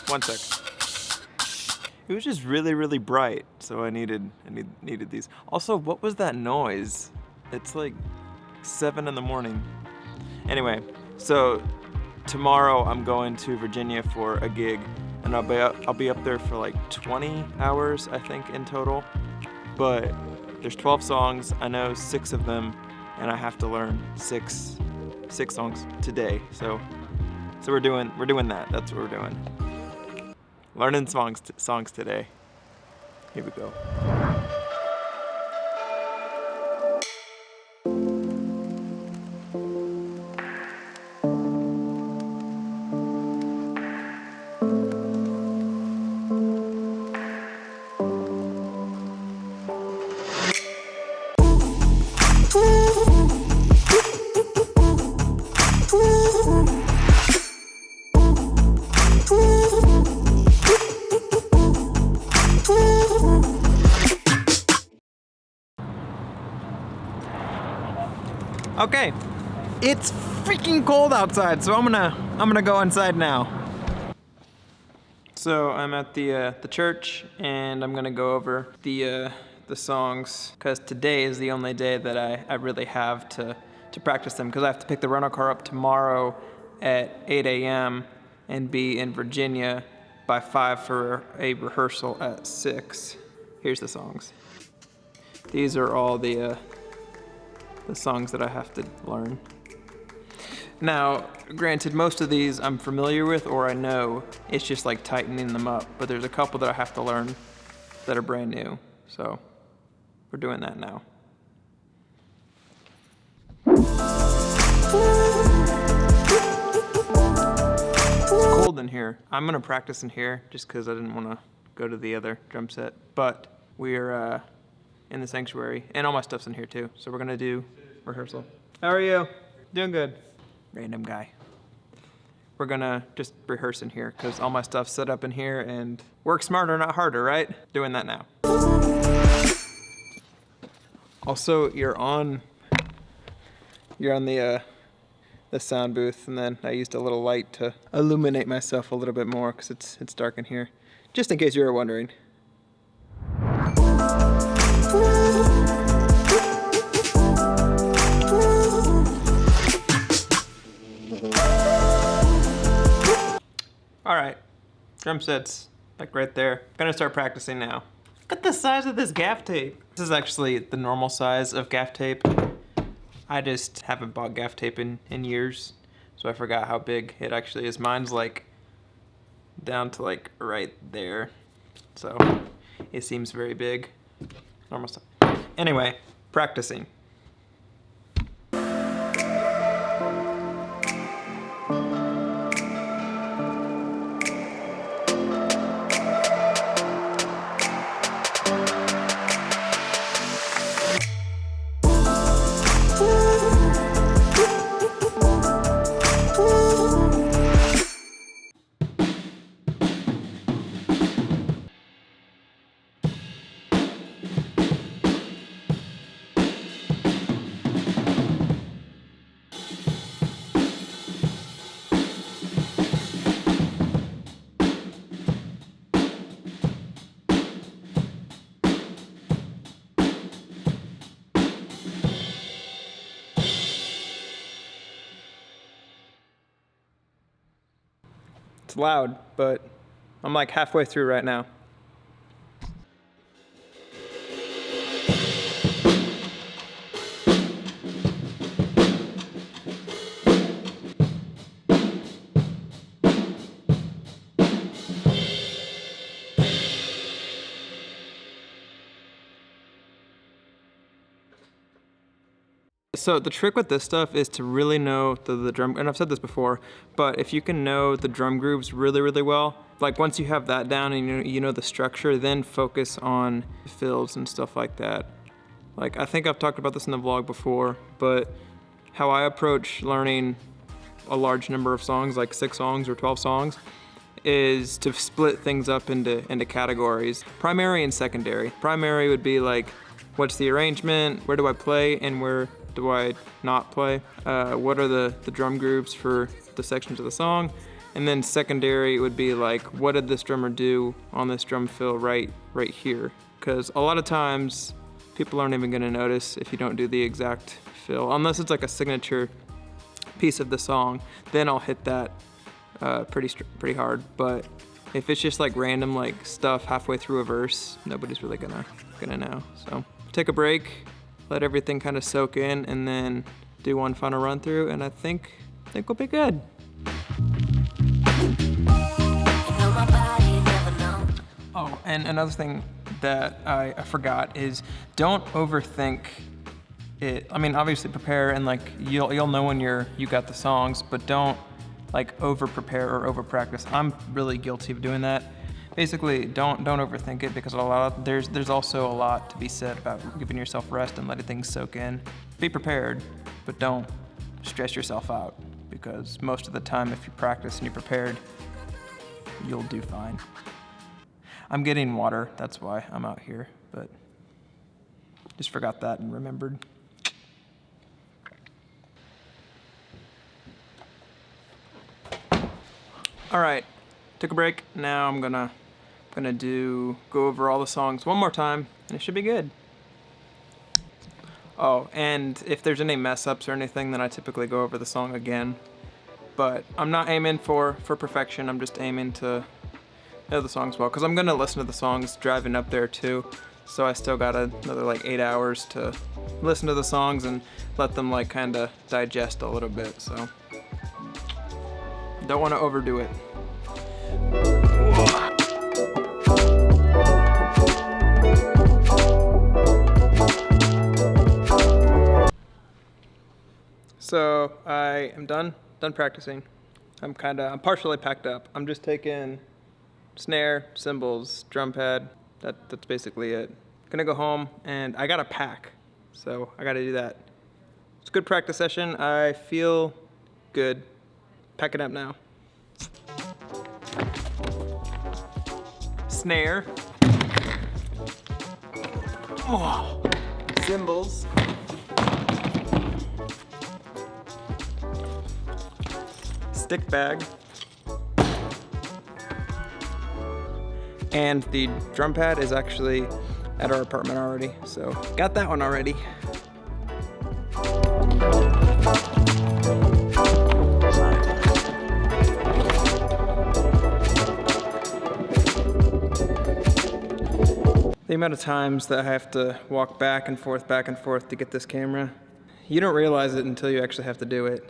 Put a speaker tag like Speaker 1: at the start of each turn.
Speaker 1: One sec. It was just really, really bright, so I needed these. Also, what was that noise? It's like 7 in the morning. Anyway, so tomorrow I'm going to Virginia for a gig, and I'll be up there for like 20 hours, I think, in total. But there's 12 songs. I know 6 of them, and I have to learn six songs today. So we're doing that. That's what we're doing. Learning songs today. Here we go. Okay, it's freaking cold outside, so I'm gonna go inside now. So I'm at the church, and I'm gonna go over the songs, because today is the only day that I really have to practice them, because I have to pick the rental car up tomorrow at 8 a.m. and be in Virginia by 5 for a rehearsal at 6. Here's the songs. These are all the songs that I have to learn. Now, granted, most of these I'm familiar with or I know. It's just like tightening them up. But there's a couple that I have to learn that are brand new. So we're doing that now. It's cold in here. I'm gonna practice in here just because I didn't want to go to the other drum set. But we're in the sanctuary, and all my stuff's in here too. So we're gonna do rehearsal. How are you? Doing good. Random guy. We're gonna just rehearse in here because all my stuff's set up in here, and work smarter, not harder, right? Doing that now. Also, you're on the sound booth, and then I used a little light to illuminate myself a little bit more because it's dark in here. Just in case you were wondering. All right, drum sets, like right there. Gonna start practicing now. Look at the size of this gaff tape. This is actually the normal size of gaff tape. I just haven't bought gaff tape in years, so I forgot how big it actually is. Mine's like down to like right there, so it seems very big. Normal size. Anyway, practicing. It's loud, but I'm like halfway through right now. So the trick with this stuff is to really know the drum, and I've said this before, but if you can know the drum grooves really, really well, like once you have that down and you know the structure, then focus on fills and stuff like that. Like, I think I've talked about this in the vlog before, but how I approach learning a large number of songs, like 6 songs or 12 songs, is to split things up into categories, primary and secondary. Primary would be like, what's the arrangement, where do I play, and where do I not play? What are the drum grooves for the sections of the song? And then secondary would be like, what did this drummer do on this drum fill right here? Because a lot of times people aren't even gonna notice if you don't do the exact fill, unless it's like a signature piece of the song, then I'll hit that pretty hard. But if it's just like random like stuff halfway through a verse, nobody's really gonna know. So take a break, let everything kind of soak in, and then do one final run through, and I think we'll be good. Oh, and another thing that I forgot is don't overthink it. I mean, obviously prepare, and like you'll know when you got the songs, but don't like over prepare or over practice. I'm really guilty of doing that. Basically, don't overthink it, because there's also a lot to be said about giving yourself rest and letting things soak in. Be prepared, but don't stress yourself out, because most of the time if you practice and you're prepared, you'll do fine. I'm getting water, that's why I'm out here, but just forgot that and remembered. All right, took a break. Now I'm gonna go over all the songs one more time, and it should be good. Oh, and if there's any mess ups or anything, then I typically go over the song again. But I'm not aiming for perfection. I'm just aiming to know the songs well, because I'm gonna listen to the songs driving up there too. So I still got another like 8 hours to listen to the songs and let them like kind of digest a little bit. So don't want to overdo it. So I am done practicing. I'm partially packed up. I'm just taking snare, cymbals, drum pad. That's basically it. Gonna go home, and I gotta pack, so I gotta do that. It's a good practice session. I feel good. Packing up now. Snare. Oh. Cymbals. Stick bag. And the drum pad is actually at our apartment already, so got that one already. The amount of times that I have to walk back and forth to get this camera, you don't realize it until you actually have to do it.